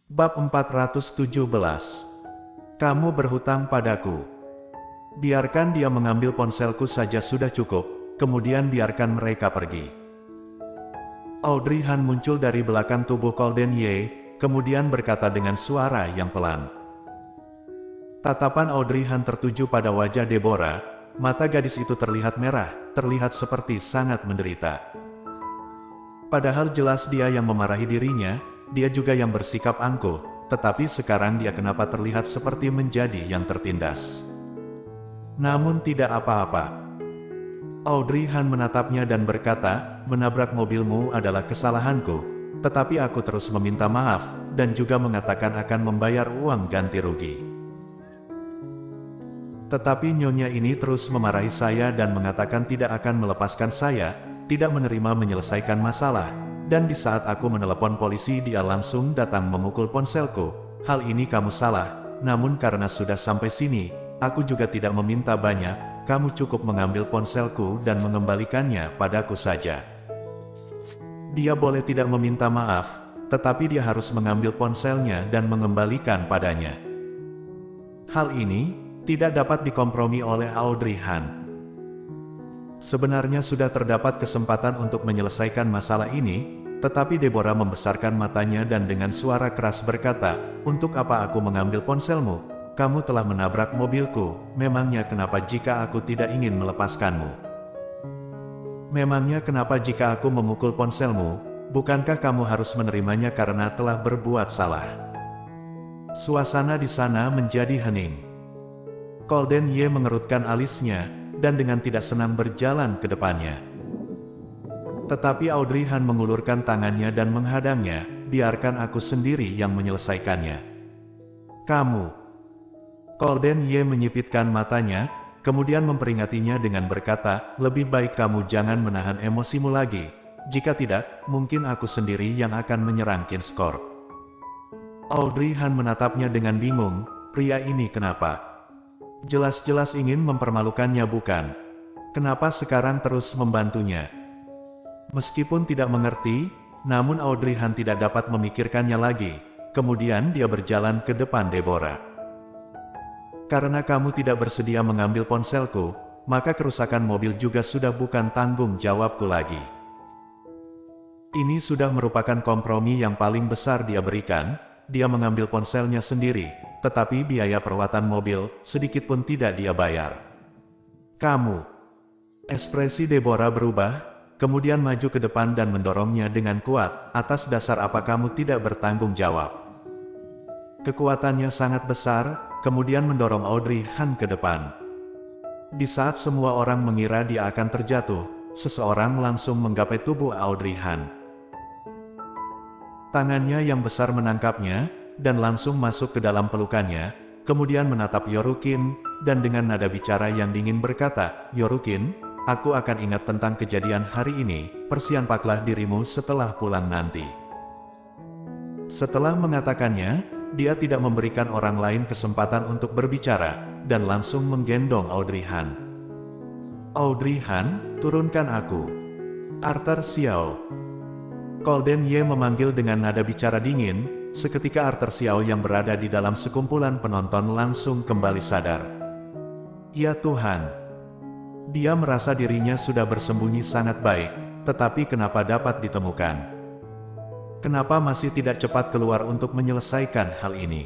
Bab 417. Kamu berhutang padaku. Biarkan dia mengambil ponselku saja sudah cukup, kemudian biarkan mereka pergi. Audrey Han muncul dari belakang tubuh Colden Ye, kemudian berkata dengan suara yang pelan. Tatapan Audrey Han tertuju pada wajah Deborah, mata gadis itu terlihat merah, terlihat seperti sangat menderita. Padahal jelas dia yang memarahi dirinya, dia juga yang bersikap angkuh, tetapi sekarang dia kenapa terlihat seperti menjadi yang tertindas. Namun tidak apa-apa. Audrey Han menatapnya dan berkata, menabrak mobilmu adalah kesalahanku, tetapi aku terus meminta maaf, dan juga mengatakan akan membayar uang ganti rugi. Tetapi nyonya ini terus memarahi saya dan mengatakan tidak akan melepaskan saya, tidak menerima menyelesaikan masalah. Dan di saat aku menelepon polisi dia langsung datang memukul ponselku. Hal ini kamu salah, namun karena sudah sampai sini, aku juga tidak meminta banyak, kamu cukup mengambil ponselku dan mengembalikannya padaku saja. Dia boleh tidak meminta maaf, tetapi dia harus mengambil ponselnya dan mengembalikan padanya. Hal ini tidak dapat dikompromi oleh Audrey Han. Sebenarnya sudah terdapat kesempatan untuk menyelesaikan masalah ini, tetapi Deborah membesarkan matanya dan dengan suara keras berkata, untuk apa aku mengambil ponselmu? Kamu telah menabrak mobilku, memangnya kenapa jika aku tidak ingin melepaskanmu? Memangnya kenapa jika aku memukul ponselmu, bukankah kamu harus menerimanya karena telah berbuat salah? Suasana di sana menjadi hening. Colden Ye mengerutkan alisnya, dan dengan tidak senang berjalan ke depannya. Tetapi Audrey Han mengulurkan tangannya dan menghadangnya, biarkan aku sendiri yang menyelesaikannya. Kamu. Colden Ye menyipitkan matanya, kemudian memperingatinya dengan berkata, lebih baik kamu jangan menahan emosimu lagi, jika tidak, mungkin aku sendiri yang akan menyerang Kinskor. Audrey Han menatapnya dengan bingung, pria ini kenapa? Jelas-jelas ingin mempermalukannya bukan? Kenapa sekarang terus membantunya? Meskipun tidak mengerti, namun Audrey Han tidak dapat memikirkannya lagi. Kemudian dia berjalan ke depan Deborah. Karena kamu tidak bersedia mengambil ponselku, maka kerusakan mobil juga sudah bukan tanggung jawabku lagi. Ini sudah merupakan kompromi yang paling besar dia berikan, dia mengambil ponselnya sendiri, tetapi biaya perawatan mobil, sedikit pun tidak dia bayar. Kamu. Ekspresi Deborah berubah, kemudian maju ke depan dan mendorongnya dengan kuat, atas dasar apa kamu tidak bertanggung jawab? Kekuatannya sangat besar, kemudian mendorong Audrey Han ke depan. Di saat semua orang mengira dia akan terjatuh, seseorang langsung menggapai tubuh Audrey Han. Tangannya yang besar menangkapnya, dan langsung masuk ke dalam pelukannya, kemudian menatap Yorukin, dan dengan nada bicara yang dingin berkata, Yorukin, aku akan ingat tentang kejadian hari ini, persiapkanlah dirimu setelah pulang nanti. Setelah mengatakannya, dia tidak memberikan orang lain kesempatan untuk berbicara, dan langsung menggendong Audrey Han. Audrey Han, turunkan aku. Arthur Xiao. Colden Ye memanggil dengan nada bicara dingin, seketika Arthur Xiao yang berada di dalam sekumpulan penonton langsung kembali sadar. Ya Tuhan. Dia merasa dirinya sudah bersembunyi sangat baik, tetapi kenapa dapat ditemukan? Kenapa masih tidak cepat keluar untuk menyelesaikan hal ini?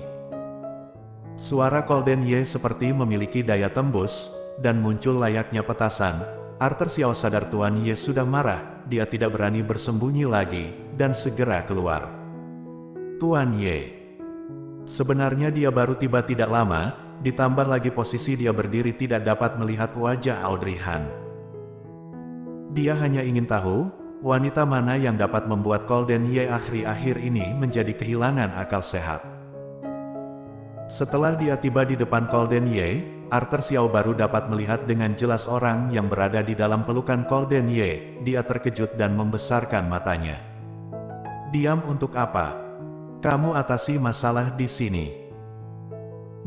Suara Colden Ye seperti memiliki daya tembus, dan muncul layaknya petasan. Arthur Xiao sadar Tuan Ye sudah marah, dia tidak berani bersembunyi lagi, dan segera keluar. Tuan Ye. Sebenarnya dia baru tiba tidak lama, ditambah lagi posisi dia berdiri tidak dapat melihat wajah Audrey Han. Dia hanya ingin tahu, wanita mana yang dapat membuat Colden Ye akhir-akhir ini menjadi kehilangan akal sehat. Setelah dia tiba di depan Colden Ye, Arthur Xiao baru dapat melihat dengan jelas orang yang berada di dalam pelukan Colden Ye. Dia terkejut dan membesarkan matanya. Diam untuk apa? Kamu atasi masalah di sini.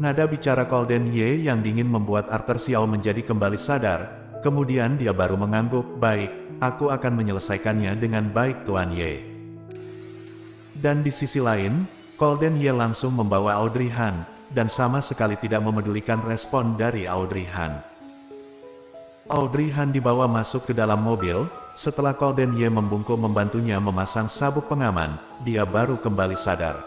Nada bicara Colden Ye yang dingin membuat Arthur Xiao menjadi kembali sadar, kemudian dia baru mengangguk, baik, aku akan menyelesaikannya dengan baik Tuan Ye. Dan di sisi lain, Golden Ye langsung membawa Audrey Han, dan sama sekali tidak memedulikan respon dari Audrey Han. Audrey Han dibawa masuk ke dalam mobil. Setelah Golden Ye membungkuk membantunya memasang sabuk pengaman, dia baru kembali sadar.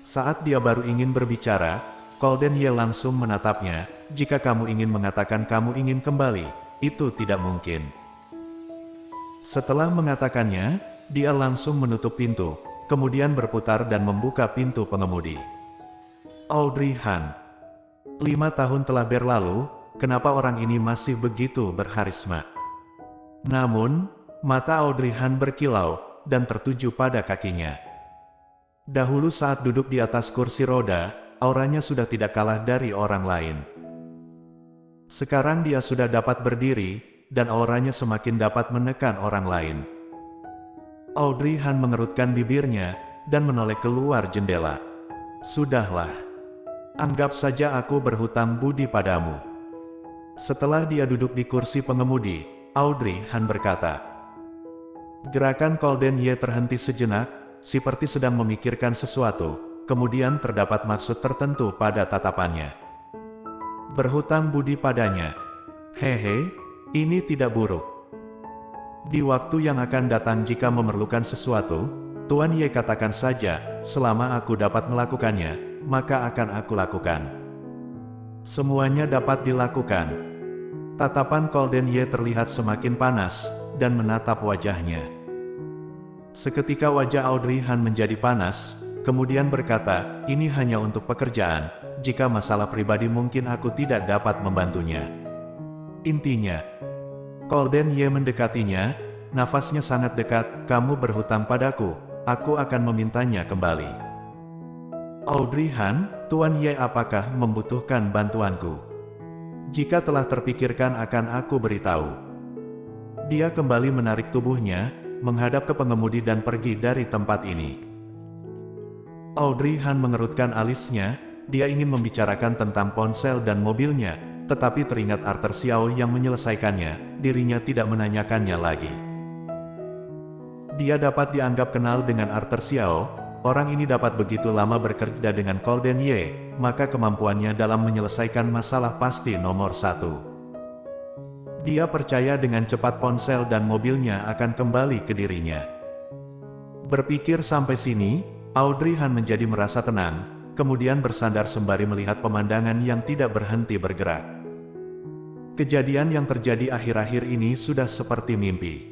Saat dia baru ingin berbicara, Golden Ye langsung menatapnya. Jika kamu ingin mengatakan kamu ingin kembali, itu tidak mungkin. Setelah mengatakannya, dia langsung menutup pintu, kemudian berputar dan membuka pintu pengemudi. Audrey Han. 5 tahun telah berlalu, kenapa orang ini masih begitu berharisma? Namun, mata Audrey Han berkilau, dan tertuju pada kakinya. Dahulu saat duduk di atas kursi roda, auranya sudah tidak kalah dari orang lain. Sekarang dia sudah dapat berdiri, dan auranya semakin dapat menekan orang lain. Audrey Han mengerutkan bibirnya, dan menoleh keluar jendela. Sudahlah. Anggap saja aku berhutang budi padamu. Setelah dia duduk di kursi pengemudi, Audrey Han berkata. Gerakan Golden Ye terhenti sejenak, seperti sedang memikirkan sesuatu, kemudian terdapat maksud tertentu pada tatapannya. Berhutang budi padanya. Hehe, ini tidak buruk. Di waktu yang akan datang jika memerlukan sesuatu, Tuan Ye katakan saja, selama aku dapat melakukannya, maka akan aku lakukan. Semuanya dapat dilakukan. Tatapan Golden Ye terlihat semakin panas, dan menatap wajahnya. Seketika wajah Audrey Han menjadi panas, kemudian berkata, ini hanya untuk pekerjaan, jika masalah pribadi mungkin aku tidak dapat membantunya. Intinya, Golden Ye mendekatinya, nafasnya sangat dekat, kamu berhutang padaku, aku akan memintanya kembali. Audrey Han, Tuan Ye apakah membutuhkan bantuanku? Jika telah terpikirkan akan aku beritahu. Dia kembali menarik tubuhnya, menghadap ke pengemudi dan pergi dari tempat ini. Audrey Han mengerutkan alisnya, dia ingin membicarakan tentang ponsel dan mobilnya, tetapi teringat Arthur Xiao yang menyelesaikannya, dirinya tidak menanyakannya lagi. Dia dapat dianggap kenal dengan Arthur Xiao. Orang ini dapat begitu lama bekerja dengan Golden Ye, maka kemampuannya dalam menyelesaikan masalah pasti nomor 1. Dia percaya dengan cepat ponsel dan mobilnya akan kembali ke dirinya. Berpikir sampai sini, Audrey Han menjadi merasa tenang, kemudian bersandar sembari melihat pemandangan yang tidak berhenti bergerak. Kejadian yang terjadi akhir-akhir ini sudah seperti mimpi.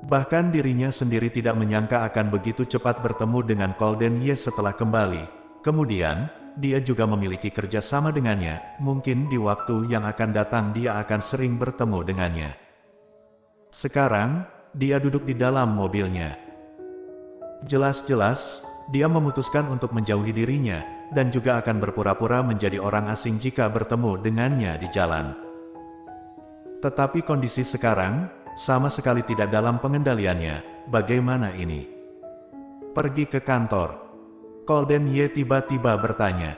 Bahkan dirinya sendiri tidak menyangka akan begitu cepat bertemu dengan Golden Ye setelah kembali. Kemudian, dia juga memiliki kerjasama dengannya, mungkin di waktu yang akan datang dia akan sering bertemu dengannya. Sekarang, dia duduk di dalam mobilnya. Jelas-jelas, dia memutuskan untuk menjauhi dirinya, dan juga akan berpura-pura menjadi orang asing jika bertemu dengannya di jalan. Tetapi kondisi sekarang, sama sekali tidak dalam pengendaliannya. Bagaimana ini? Pergi ke kantor. Golden Ye tiba-tiba bertanya.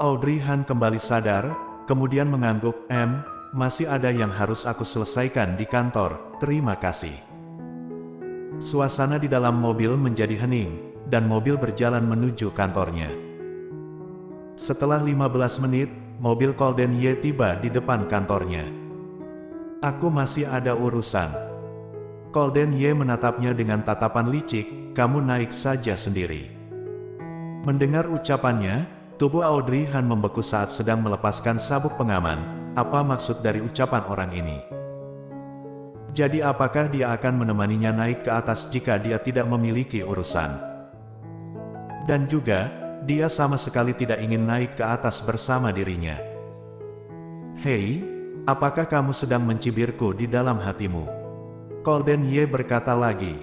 Audrey Han kembali sadar, kemudian mengangguk, masih ada yang harus aku selesaikan di kantor, terima kasih. Suasana di dalam mobil menjadi hening, dan mobil berjalan menuju kantornya. Setelah 15 menit, mobil Golden Ye tiba di depan kantornya. Aku masih ada urusan. Golden Ye menatapnya dengan tatapan licik, kamu naik saja sendiri. Mendengar ucapannya, tubuh Audrey Han membeku saat sedang melepaskan sabuk pengaman. Apa maksud dari ucapan orang ini? Jadi apakah dia akan menemaninya naik ke atas jika dia tidak memiliki urusan? Dan juga, dia sama sekali tidak ingin naik ke atas bersama dirinya. Hei, apakah kamu sedang mencibirku di dalam hatimu? Golden Ye berkata lagi.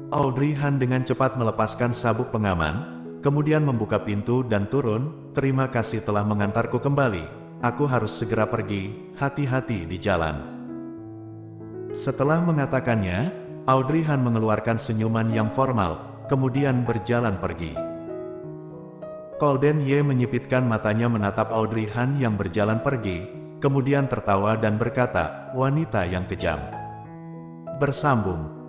Audrey Han dengan cepat melepaskan sabuk pengaman, kemudian membuka pintu dan turun, terima kasih telah mengantarku kembali, aku harus segera pergi, hati-hati di jalan. Setelah mengatakannya, Audrey Han mengeluarkan senyuman yang formal, kemudian berjalan pergi. Golden Ye menyipitkan matanya menatap Audrey Han yang berjalan pergi, kemudian tertawa dan berkata, wanita yang kejam. Bersambung.